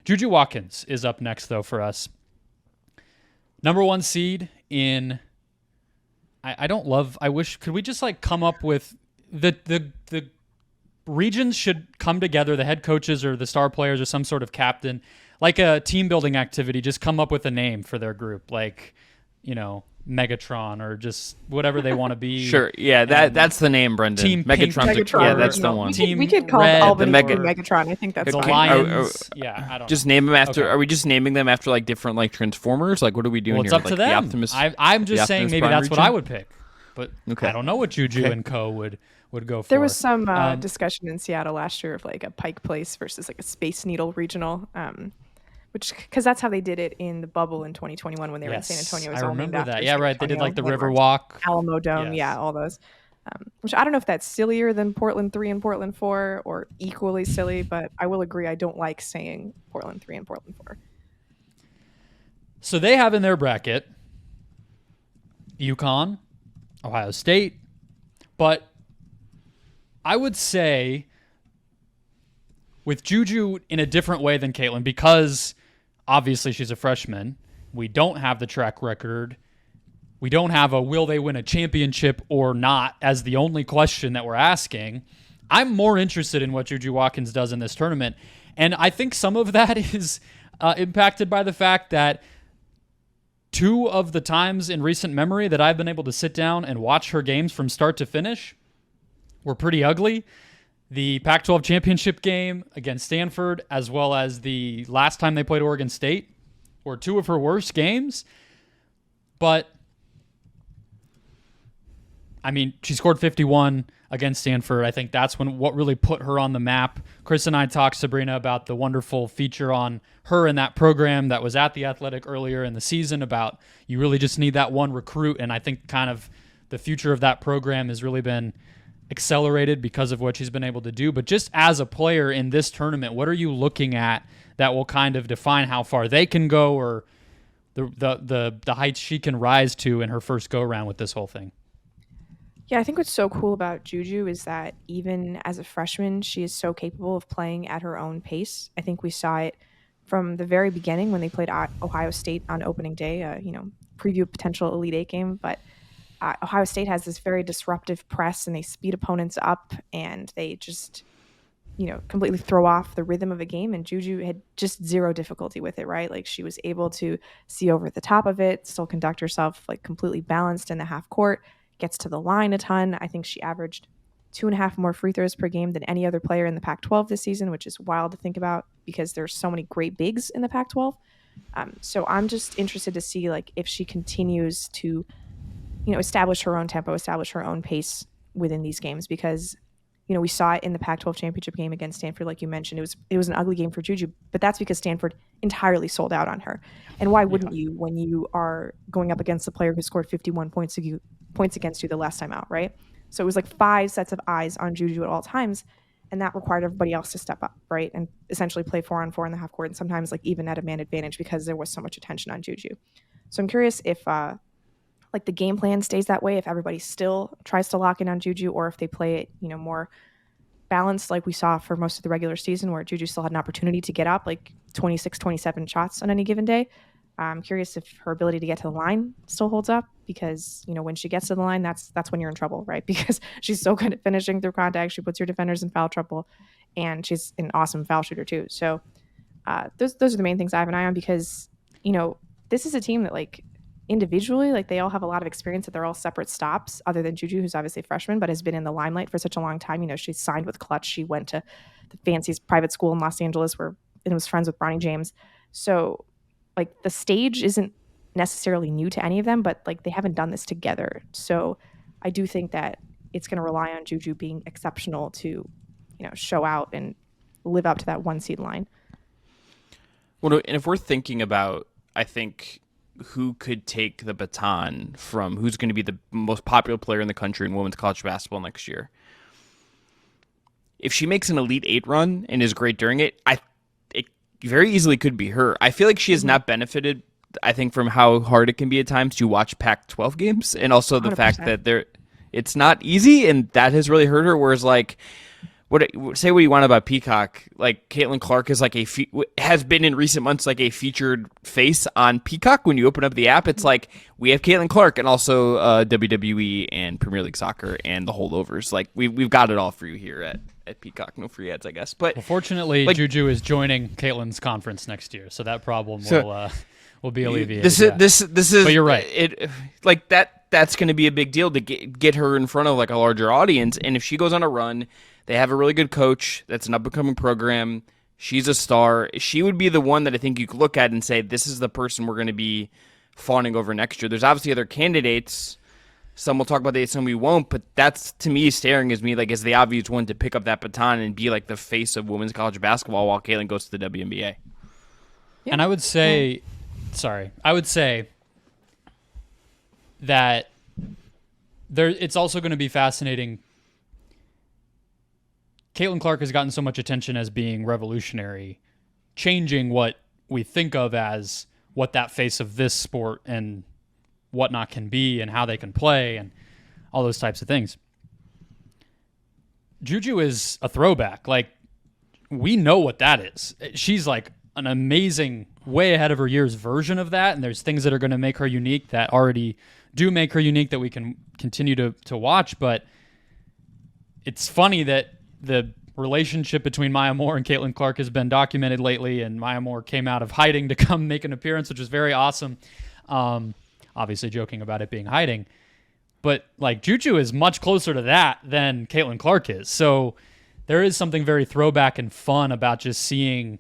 JuJu Watkins is up next, though, for us. Number 1 seed in... could we just come up with the regions should come together, the head coaches or the star players or some sort of captain, like a team building activity, just come up with a name for their group, Megatron or just whatever they want to be. Sure, yeah, that's the name, Brendan. Team Megatron. Yeah, that's the one. We could call Albany Megatron. I think that's the fine. Lions. I don't just know. name them after. Okay. Are we just naming them after different Transformers? What are we doing Well, it's here? up to them. The Optimus, I'm just saying maybe that's what I would pick, but okay. I don't know what JuJu and Co would go for. There was some discussion in Seattle last year of a Pike Place versus a Space Needle regional. Because that's how they did it in the bubble in 2021 when they were in San Antonio. I remember that. Yeah, right. They did the Riverwalk. Alamo Dome, all those. Which I don't know if that's sillier than Portland 3 and Portland 4 or equally silly, but I will agree I don't like saying Portland 3 and Portland 4. So they have in their bracket UConn, Ohio State, but I would say with JuJu in a different way than Caitlin, because obviously she's a freshman. We don't have the track record. We don't have a will they win a championship or not as the only question that we're asking. I'm more interested in what JuJu Watkins does in this tournament. And I think some of that is impacted by the fact that 2 of the times in recent memory that I've been able to sit down and watch her games from start to finish were pretty ugly. The Pac-12 championship game against Stanford, as well as the last time they played Oregon State, were 2 of her worst games. But, she scored 51 against Stanford. I think that's what really put her on the map. Chris and I talked, Sabrina, about the wonderful feature on her in that program that was at The Athletic earlier in the season about you really just need that one recruit. And I think kind of the future of that program has really been accelerated because of what she's been able to do. But just as a player in this tournament, what are you looking at that will kind of define how far they can go or the heights she can rise to in her first go-around with this whole thing? Yeah, I think what's so cool about JuJu is that even as a freshman, she is so capable of playing at her own pace. I think we saw it from the very beginning when they played Ohio State on opening day, preview of potential Elite Eight game. But Ohio State has this very disruptive press and they speed opponents up and they just, completely throw off the rhythm of a game. And JuJu had just zero difficulty with it, right? She was able to see over the top of it, still conduct herself completely balanced in the half court, gets to the line a ton. I think she averaged 2.5 more free throws per game than any other player in the Pac-12 this season, which is wild to think about because there's so many great bigs in the Pac-12. So I'm just interested to see if she continues to establish her own tempo, establish her own pace within these games because, we saw it in the Pac-12 championship game against Stanford, like you mentioned. It was an ugly game for JuJu, but that's because Stanford entirely sold out on her. And why wouldn't you when you are going up against the player who scored 51 points against you the last time out, right? So it was 5 sets of eyes on JuJu at all times, and that required everybody else to step up, right? And essentially play 4-on-4 in the half court and sometimes even at a man advantage because there was so much attention on JuJu. So I'm curious if the game plan stays that way, if everybody still tries to lock in on JuJu, or if they play it, more balanced like we saw for most of the regular season where JuJu still had an opportunity to get up 26, 27 shots on any given day. I'm curious if her ability to get to the line still holds up because, when she gets to the line, that's when you're in trouble, right? Because she's so good at finishing through contact. She puts your defenders in foul trouble and she's an awesome foul shooter too. So those are the main things I have an eye on because, this is a team that individually, they all have a lot of experience that they're all separate stops other than JuJu, who's obviously a freshman, but has been in the limelight for such a long time. She's signed with Clutch. She went to the fanciest private school in Los Angeles and was friends with Bronny James. So the stage isn't necessarily new to any of them, but they haven't done this together. So I do think that it's going to rely on JuJu being exceptional to, show out and live up to that 1 seed line. Well, and if we're thinking about, I think, who could take the baton from who's going to be the most popular player in the country in women's college basketball next year. If she makes an Elite Eight run and is great during it, it very easily could be her. I feel like she has not benefited, I think, from how hard it can be at times to watch Pac-12 games and also the 100%. Fact that it's not easy and that has really hurt her. Whereas say what you want about Peacock, like Caitlin Clark is like has been in recent months like a featured face on Peacock. When you open up the app, it's like we have Caitlin Clark and also WWE and Premier League Soccer and the holdovers. Like we've got it all for you here at Peacock. No free ads, I guess. But fortunately, JuJu is joining Caitlin's conference next year, so that problem will be alleviated. This is. But you're right. It like that's going to be a big deal to get her in front of like a larger audience, and if she goes on a run. They have a really good coach. That's an up-and-coming program. She's a star. She would be the one that I think you could look at and say, this is the person we're going to be fawning over next year. There's obviously other candidates. Some will talk about it, some we won't. But that's, to me, staring as me like as the obvious one to pick up that baton and be like the face of women's college basketball while Caitlin goes to the WNBA. Yeah. And I would say that it's also going to be fascinating. Caitlin Clark has gotten so much attention as being revolutionary, changing what we think of as what that face of this sport and whatnot can be and how they can play and all those types of things. JuJu is a throwback. Like, we know what that is. She's like an amazing, way ahead of her years version of that, and there's things that are going to make her unique that already do make her unique that we can continue to watch, but it's funny that the relationship between Maya Moore and Caitlin Clark has been documented lately, and Maya Moore came out of hiding to come make an appearance, which was very awesome. Obviously joking about it being hiding. But like JuJu is much closer to that than Caitlin Clark is. So there is something very throwback and fun about just seeing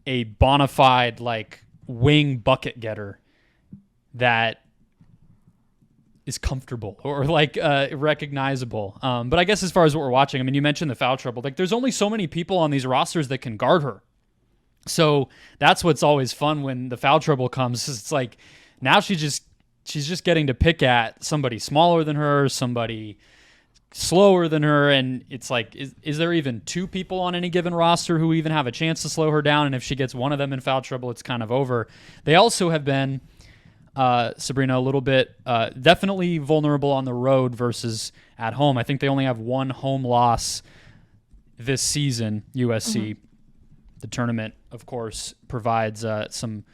a bona fide like wing bucket getter that is comfortable or like recognizable. But I guess as far as what we're watching, I mean, you mentioned the foul trouble. Like, there's only so many people on these rosters that can guard her. So that's what's always fun when the foul trouble comes. It's like now she's just getting to pick at somebody smaller than her, somebody slower than her, and it's like, is there even two people on any given roster who even have a chance to slow her down? And if she gets one of them in foul trouble, it's kind of over. They also have been Sabrina, a little bit definitely vulnerable on the road versus at home. I think they only have one home loss this season, USC. Mm-hmm. The tournament, of course, provides some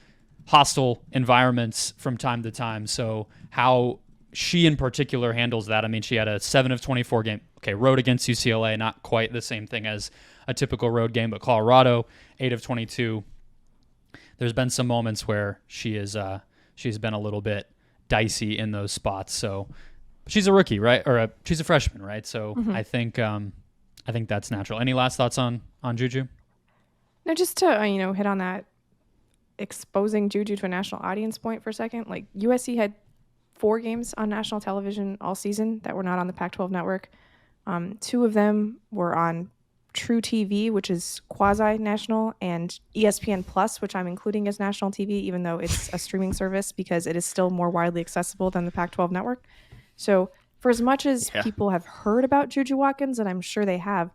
hostile environments from time to time. So how she in particular handles that, I mean, she had a 7 of 24 game. Okay, road against UCLA, not quite the same thing as a typical road game, but Colorado, 8 of 22. There's been some moments where she's been a little bit dicey in those spots. So she's a rookie, right? Or she's a freshman, right? So mm-hmm. I think that's natural. Any last thoughts on JuJu? No, just to hit on that exposing JuJu to a national audience point for a second. Like, USC had 4 games on national television all season that were not on the Pac-12 network. 2 of them were on True TV, which is quasi-national, and ESPN Plus, which I'm including as national TV, even though it's a streaming service, because it is still more widely accessible than the Pac-12 network. So for as much as people have heard about JuJu Watkins, and I'm sure they have,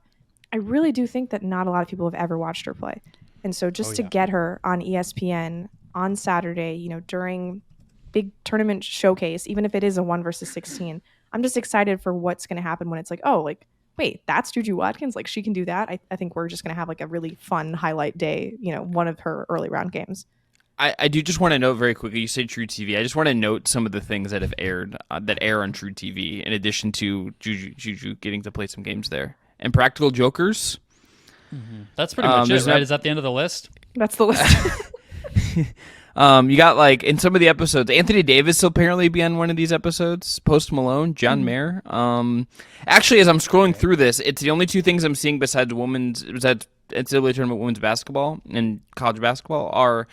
I really do think that not a lot of people have ever watched her play. And so just to get her on ESPN on Saturday, during big tournament showcase, even if it is a 1 versus 16, I'm just excited for what's going to happen when it's like, oh, like, wait, that's JuJu Watkins? Like, she can do that? I think we're just going to have like a really fun highlight day, one of her early round games. I do just want to note very quickly, you say True TV. I just want to note some of the things that have aired, that air on True TV, in addition to JuJu getting to play some games there. And Practical Jokers. Mm-hmm. That's pretty much it, right? Is that the end of the list? That's the list. You got, like, in some of the episodes, Anthony Davis will apparently be on one of these episodes. Post Malone, John Mayer. Actually, as I'm scrolling through this, it's the only 2 things I'm seeing besides NCAA tournament women's basketball and college basketball are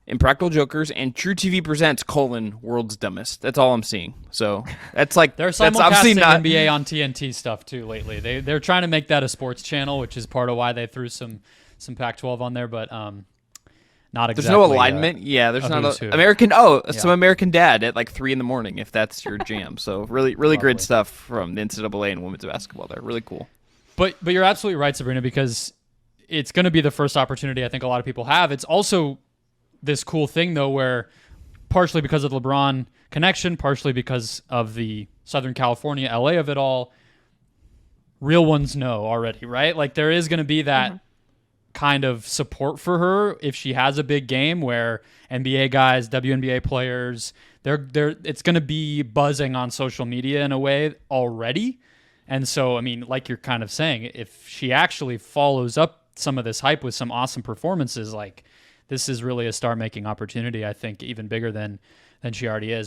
Impractical Jokers and True TV Presents, World's Dumbest. That's all I'm seeing. So that's like, they're simulcasting NBA on TNT stuff too lately. They're trying to make that a sports channel, which is part of why they threw some Pac-12 on there, but not exactly. There's no alignment. There's not some American Dad at like 3 a.m. if that's your jam. So really great stuff from the NCAA and women's basketball there. Really cool. But you're absolutely right, Sabrina, because it's going to be the first opportunity I think a lot of people have. It's also this cool thing though, where partially because of the LeBron connection, partially because of the Southern California, LA of it all, real ones know already, right? Like there is going to be that kind of support for her if she has a big game where NBA guys, WNBA players, it's going to be buzzing on social media in a way already. And so, I mean, like you're kind of saying, if she actually follows up some of this hype with some awesome performances, like this is really a star-making opportunity, I think, even bigger than she already is.